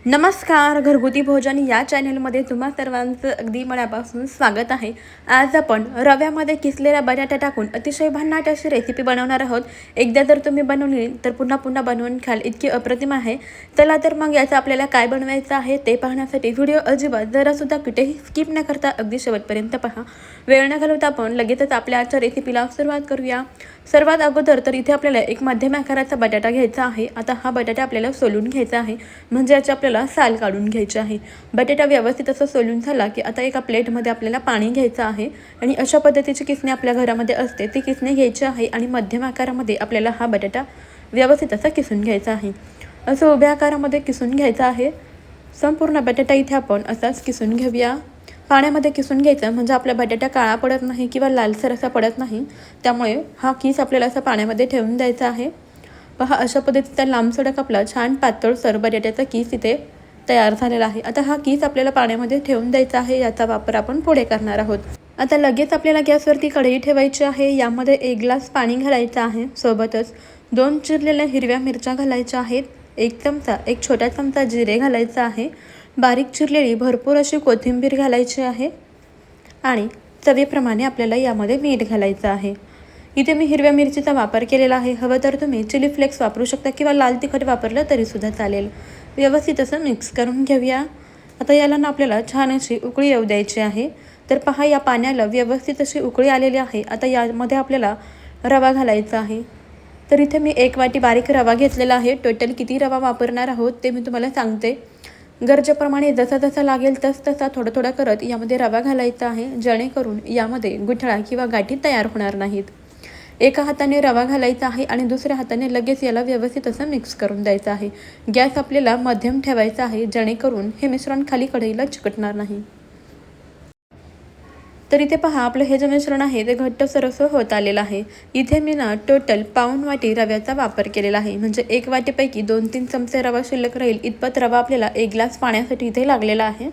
नमस्कार, घरगुती भोजन या चॅनलमध्ये तुम्हा सर्वांचं अगदी मनापासून स्वागत आहे. आज आपण रव्यामध्ये किसलेला बटाटा टाकून अतिशय भन्नाट अशी रेसिपी बनवणार आहोत. एकदा जर तुम्ही बनवली तर पुन्हा पुन्हा बनवून खाल इतकी अप्रतिम आहे. चला तर मग याचं आपल्याला काय बनवायचं आहे ते पाहण्यासाठी व्हिडिओ अजिबात जरासुद्धा कुठेही स्किप न करता अगदी शेवटपर्यंत पहा. वेळ न घालवता आपण लगेचच आपल्या आजच्या रेसिपीला सुरुवात करूया. सर्वात अगोदर तर इथे आपल्याला एक मध्यम आकाराचा बटाटा घ्यायचा आहे. आता हा बटाटा आपल्याला सोलून घ्यायचा आहे, म्हणजे याची आपल्याला साल काढून घ्यायची आहे. बटाटा व्यवस्थित असं सोलून झाला की आता एका प्लेटमध्ये आपल्याला पाणी घ्यायचं आहे आणि अशा पद्धतीची किसणी आपल्या घरामध्ये असते ती किसणी घ्यायची आहे आणि मध्यम आकारामध्ये आपल्याला हा बटाटा व्यवस्थित असा किसून घ्यायचा आहे. असं उभ्या आकारामध्ये किसून घ्यायचा आहे. संपूर्ण बटाटा इथे आपण असाच किसून घेऊया. पाण्यामध्ये किसून घ्यायचं म्हणजे आपला बटाटा काळा पडत नाही किंवा लालसर असा पडत नाही. त्यामुळे हा किस आपल्याला असा पाण्यामध्ये ठेवून द्यायचा आहे. पहा, अशा पद्धतीचा लांबसडक आपला छान पातळसर बटाट्याचा किस इथे तयार झालेला आहे. आता हा किस आपल्याला पाण्यामध्ये ठेवून द्यायचा आहे. याचा वापर आपण पुढे करणार आहोत. आता लगेच आपल्याला गॅसवरती कढई ठेवायची आहे. यामध्ये 1 ग्लास पाणी घालायचं आहे. सोबतच 2 चिरलेल्या हिरव्या मिरच्या घालायच्या आहेत. 1 छोटा चमचा जिरे घालायचं आहे. बारीक चिरलेली भरपूर अशी कोथिंबीर घालायची आहे आणि चवीप्रमाणे आपल्याला यामध्ये मीठ घालायचं आहे. इथे मी हिरव्या मिरचीचा वापर केलेला आहे. हवं तर तुम्ही चिली फ्लेक्स वापरू शकता किंवा लाल तिखट वापरलं तरीसुद्धा चालेल. व्यवस्थित असं मिक्स करून घेऊया. आता याला ना आपल्याला छान अशी उकळी येऊ द्यायची आहे. तर पहा, या पाण्याला व्यवस्थित अशी उकळी आलेली आहे. आता यामध्ये आपल्याला रवा घालायचा आहे. तर इथे मी 1 वाटी बारीक रवा घेतलेला आहे. टोटल किती रवा वापरणार आहोत ते मी तुम्हाला सांगते. गरजेप्रमाणे जसा जसा लागेल तसा थोडा थोडा करत यामध्ये रवा घालायचा आहे, जेणेकरून यामध्ये गुठळा किंवा गाठी तयार होणार नाहीत. एका हाताने रवा घालायचा आहे आणि दुसऱ्या हाताने लगेच याला व्यवस्थित असं मिक्स करून द्यायचं आहे. गॅस आपल्याला मध्यम ठेवायचा आहे, जेणेकरून हे मिश्रण खाली कढईला चिकटणार नाही. तर इथे पहा, आपलं हे जे मिश्रण आहे ते घट्टसर असं होत आलेलं आहे. इथे मी ना टोटल पाऊण वाटी रव्याचा वापर केलेला आहे, म्हणजे 1 वाटीपैकी 2-3 चमचे रवा शिल्लक राहील इतपत रवा आपल्याला 1 ग्लास पाण्यासाठी इथे लागलेला आहे.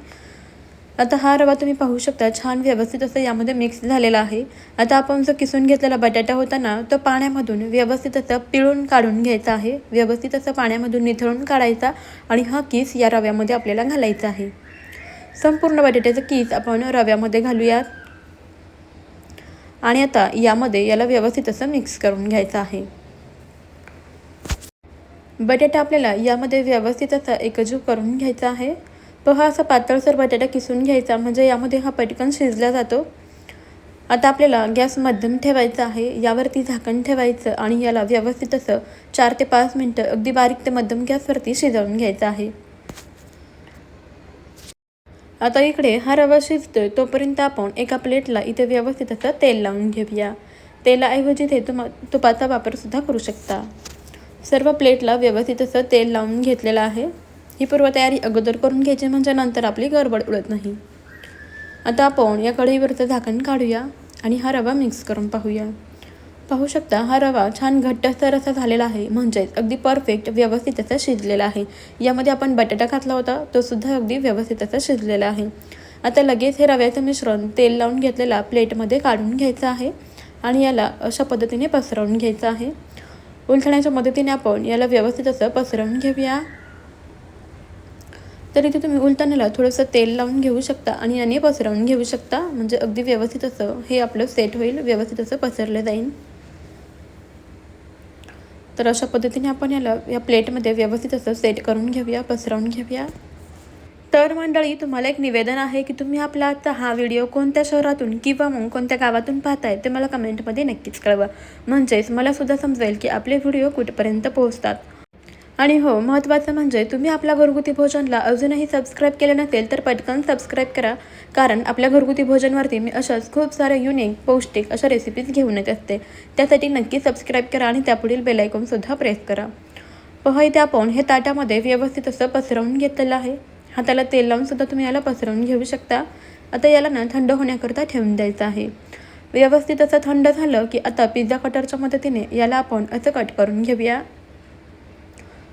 आता हा रवा तुम्ही पाहू शकता छान व्यवस्थित असं यामध्ये मिक्स झालेला आहे. आता आपण जो किसून घेतलेला बटाटा होता ना, तो पाण्यामधून व्यवस्थित असं पिळून काढून घ्यायचा आहे. व्यवस्थित असं पाण्यामधून निथळून काढायचा आणि हा किस या रव्यामध्ये आपल्याला घालायचा आहे. संपूर्ण बटाट्याचा किस आपण रव्यामध्ये घालूयात आणि आता यामध्ये याला व्यवस्थित असं मिक्स करून घ्यायचं आहे. बटाटा आपल्याला यामध्ये व्यवस्थित असा एकजीव करून घ्यायचा आहे. पहा, असा पातळसर बटाटा किसून घ्यायचा, म्हणजे यामध्ये हा पटकन शिजला जातो. आता आपल्याला गॅस मध्यम ठेवायचा आहे. यावरती झाकण ठेवायचं आणि याला व्यवस्थित असं 4 ते 5 मिनटं अगदी बारीक ते मध्यम गॅसवरती शिजवून घ्यायचं आहे. आता इकडे हा रवा शिजतोय तोपर्यंत आपण एका प्लेटला इथे व्यवस्थित असं तेल लावून घेऊया. तेलाऐवजी इथे तुपाचा वापरसुद्धा करू शकता. सर्व प्लेटला व्यवस्थित असं तेल लावून घेतलेलं आहे. ही पूर्वतयारी अगोदर करून घ्यायची, म्हणजे नंतर आपली गडबड उडत नाही. आता आपण या कढईवरचं झाकण काढूया आणि हा रवा मिक्स करून पाहूया. पाहू शकता, हा रवा छान घट्टसर असा झालेला आहे, म्हणजेच अगदी परफेक्ट व्यवस्थित असा शिजलेला आहे. यामध्ये आपण बटाटा घातला होता तो सुद्धा अगदी व्यवस्थित असा शिजलेला आहे. आता लगेच हे रव्याचं मिश्रण तेल लावून घेतलेला प्लेटमध्ये काढून घ्यायचं आहे आणि याला अशा पद्धतीने पसरवून घ्यायचं आहे. उलथण्याच्या मदतीने आपण याला व्यवस्थित असं पसरवून घेऊया. तर इथे तुम्ही उलटण्याला थोडंसं तेल लावून घेऊ शकता आणि याने पसरवून घेऊ शकता, म्हणजे अगदी व्यवस्थित असं हे आपलं सेट होईल, व्यवस्थित असं पसरलं जाईल. तर अशा पद्धतीने आपण याला या प्लेटमध्ये व्यवस्थित असं सेट करून घेऊया, पसरवून घेऊया. तर मंडळी, तुम्हाला एक निवेदन आहे की तुम्ही आपला आजचा हा व्हिडिओ कोणत्या शहरातून किंवा मग कोणत्या गावातून पाहताय ते मला कमेंटमध्ये नक्कीच कळवा, म्हणजेच मला सुद्धा समजेल की आपले व्हिडिओ कुठपर्यंत पोहोचतात. आणि हो, महत्त्वाचं म्हणजे तुम्ही आपल्या घरगुती भोजनला अजूनही सबस्क्राईब केलं नसेल तर पटकन सबस्क्राईब करा, कारण आपल्या घरगुती भोजनवरती मी अशाच खूप साऱ्या युनिक पौष्टिक अशा रेसिपीज घेऊन येत असते. त्यासाठी नक्की सबस्क्राईब करा आणि त्यापुढील बेल आयकॉनसुद्धा प्रेस करा. पहा, इथे आपण हे ताटामध्ये व्यवस्थित असं पसरवून घेतलेलं आहे. हाताला तेल लावूनसुद्धा तुम्ही याला पसरवून घेऊ शकता. आता याला ना थंड होण्याकरता ठेवून द्यायचं आहे. व्यवस्थित असं थंड झालं की आता पिझ्झा कटरच्या मदतीने याला आपण असं कट करून घेऊया.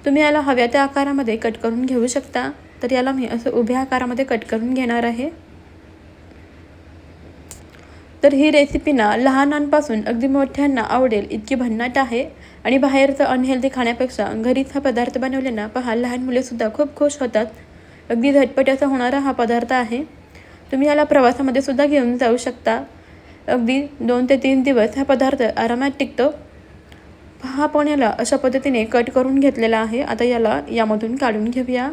तुम्ही याला हव्या त्या आकारामध्ये कट करून घेऊ शकता. तर याला मी असं उभ्या आकारामध्ये कट करून घेणार आहे. तर ही रेसिपी ना लहानांपासून अगदी मोठ्यांना आवडेल इतकी भन्नाट आहे आणि बाहेरचं अनहेल्दी खाण्यापेक्षा घरीच हा पदार्थ बनवले ना, पहा, लहान मुलेसुद्धा खूप खुश होतात. अगदी झटपट असा होणारा हा पदार्थ आहे. तुम्ही याला प्रवासामध्ये सुद्धा घेऊन जाऊ शकता. अगदी 2 ते 3 दिवस हा पदार्थ आरामात टिकतो. हा आपण याला अशा पद्धतीने कट करून घेतलेला आहे. आता याला यामधून काढून घेऊया.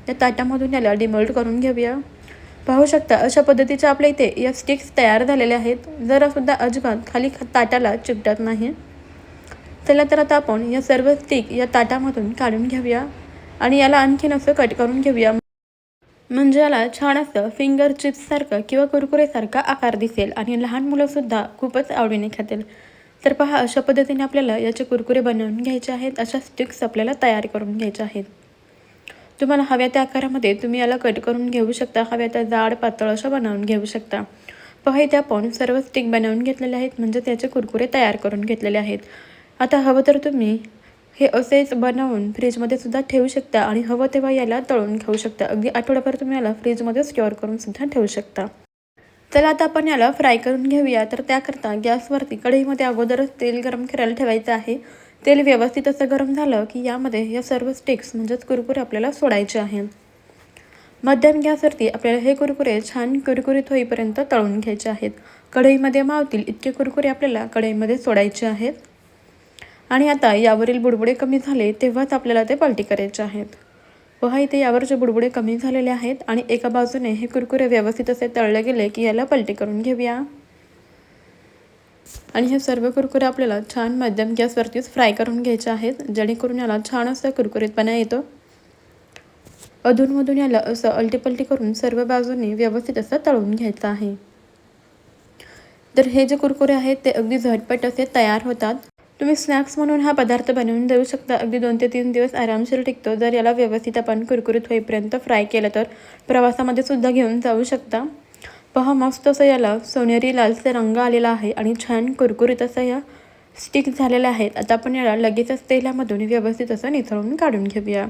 त्या ताटामधून याला डिमोल्ड करून घेऊया. पाहू शकता अशा पद्धतीच्या आपल्या इथे या स्टिक्स तयार झालेल्या आहेत. जरासुद्धा अजिबात खाली ताटाला चिकटत नाही. चला तर आता आपण या सर्व स्टिक या ताटामधून काढून घेऊया आणि याला आणखीन असं कट करून घेऊया. म्हणजे याला छान असं फिंगर चिप्ससारखं किंवा कुरकुरेसारखा आकार दिसेल आणि लहान मुलंसुद्धा खूपच आवडीने खातील. तर पहा अशा पद्धतीने आपल्याला याचे कुरकुरे बनवून घ्यायचे आहेत. अशा स्टिक्स आपल्याला तयार करून घ्यायच्या आहेत. तुम्हाला हव्या त्या आकारामध्ये तुम्ही याला कट करून घेऊ शकता. हव्या त्या जाड पातळ अशा बनवून घेऊ शकता. पहा इथे आपण सर्व स्टिक बनवून घेतलेले आहेत, म्हणजे त्याचे कुरकुरे तयार करून घेतलेले आहेत. आता हवं तर तुम्ही हे असेच बनवून फ्रीजमध्ये सुद्धा ठेवू शकता आणि हवं तेव्हा याला तळून खाऊ शकता. अगदी आठवडाभर तुम्ही याला फ्रीजमध्ये स्टोअर करून सुद्धा ठेवू शकता. चला आता आपण याला फ्राय करून घेऊया. तर त्याकरता गॅसवरती कढईमध्ये अगोदरच तेल गरम करायला ठेवायचं आहे. तेल व्यवस्थित असं गरम झालं की यामध्ये या सर्व स्टिक्स म्हणजेच कुरकुरे आपल्याला सोडायचे आहेत. मध्यम गॅसवरती आपल्याला हे कुरकुरे छान कुरकुरीत होईपर्यंत तळून घ्यायचे आहेत. कढईमध्ये मावतील इतके कुरकुरे आपल्याला कढईमध्ये सोडायचे आहेत. आणि आता यावरील बुडबुडे कमी झाले तेव्हाच आपल्याला ते पलटी करायचे आहेत. पहा इथे यावरचे बुडबुडे कमी झालेले आहेत आणि एका बाजूने हे कुरकुरे व्यवस्थित असे तळले गेले की याला पलटी करून घेऊया. आणि हे सर्व कुरकुरे आपल्याला छान मध्यम गॅसवरतीच फ्राय करून घ्यायचे आहेत, जेणेकरून याला छान असा कुरकुरीतपणा येतो. अधूनमधून याला असं अलटीपलटी करून सर्व बाजूने व्यवस्थित असं तळून घ्यायचं आहे. तर हे जे कुरकुरे आहेत ते अगदी झटपट असे तयार होतात. तुम्ही स्नॅक्स म्हणून हा पदार्थ बनवून देऊ शकता. अगदी 2 ते 3 दिवस आरामशीर टिकतो. जर याला व्यवस्थित आपण कुरकुरीत होईपर्यंत फ्राय केलं तर प्रवासामध्ये सुद्धा घेऊन जाऊ शकता. पहा मस्त असं याला सोनेरी लालसर रंग आलेला आहे आणि छान कुरकुरीत असं या स्टिक झालेल्या आहेत. आता आपण याला लगेचच तेलामधून व्यवस्थित असं निथळून काढून घेऊया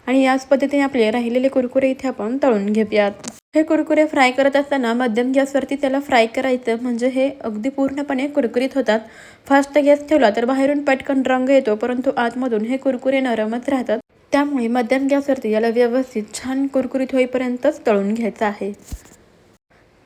आणि याच पद्धतीने आपले राहिलेले कुरकुरे इथे आपण तळून घेऊयात. हे कुरकुरे फ्राय करत असताना मध्यम गॅसवरती त्याला फ्राय करायचं, म्हणजे हे अगदी पूर्णपणे कुरकुरीत होतात. फास्ट गॅस ठेवला तर बाहेरून पटकन रंग येतो, परंतु आतमधून हे कुरकुरे नरमच राहतात. त्यामुळे मध्यम गॅसवरती याला व्यवस्थित छान कुरकुरीत होईपर्यंतच तळून घ्यायचं आहे.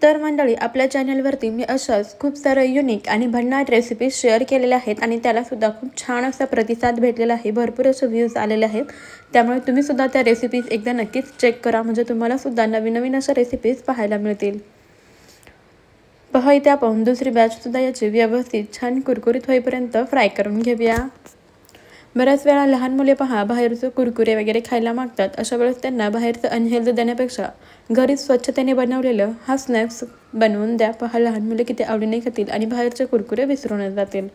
तर मंडळी आपल्या चॅनलवरती मी अशाच खूप साऱ्या युनिक आणि भन्नाट रेसिपीज शेअर केलेल्या आहेत आणि त्यालासुद्धा खूप छान असा प्रतिसाद भेटलेला आहे. भरपूर असे व्ह्यूज आलेले आहेत. त्यामुळे तुम्हीसुद्धा त्या रेसिपीज एकदा नक्कीच चेक करा, म्हणजे तुम्हालासुद्धा नवीन नवीन अशा रेसिपीज पाहायला मिळतील. पहा इथे आपण दुसरी बॅचसुद्धा याची व्यवस्थित छान कुरकुरीत होईपर्यंत फ्राय करून घेऊया. बऱ्याच वेळा लहान मुले पहा बाहेरचं कुरकुरे वगैरे खायला मागतात. अशा वेळेस त्यांना बाहेरचं अनहेल्दी देण्यापेक्षा घरीच स्वच्छतेने बनवलेलं हा स्नॅक्स बनवून द्या. पहा लहान मुले किती आवडीने खातील आणि बाहेरचे कुरकुरे विसरून जातील.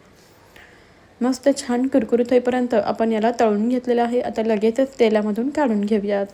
मस्त छान कुरकुरीत होईपर्यंत आपण याला तळून घेतलेलं आहे. आता लगेचच तेलामधून काढून घेऊयात.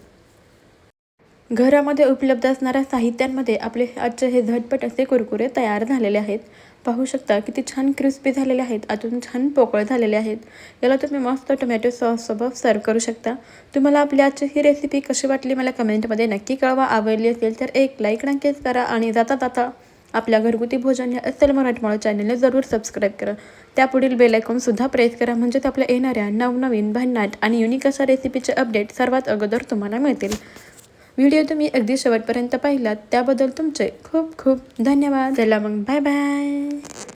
घरामध्ये उपलब्ध असणाऱ्या साहित्यांमध्ये आपले आजचे हे झटपट असे कुरकुरे तयार झालेले आहेत. पाहू शकता किती छान क्रिस्पी झालेले आहेत, आतून छान पोकळ झालेले आहेत. याला तुम्ही मस्त टोमॅटो सॉससोबत सर्व करू शकता. तुम्हाला आपली आजची ही रेसिपी कशी वाटली मला कमेंटमध्ये नक्की कळवा. आवडली असेल तर एक लाईक नक्कीच करा आणि जाता जाता आपल्या घरगुती भोजन या अस्सल मराठमोळा चॅनलला जरूर सबस्क्राईब करा. त्यापुढील बेल आयकॉनसुद्धा प्रेस करा, म्हणजे आपल्या येणाऱ्या नवनवीन भन्नाट आणि युनिक अशा रेसिपीचे अपडेट सर्वात अगोदर तुम्हाला मिळतील. व्हिडिओ तुम्ही अगदी शेवटपर्यंत पाहिलात त्याबद्दल तुमचे खूप खूप धन्यवाद. चला मग बाय बाय.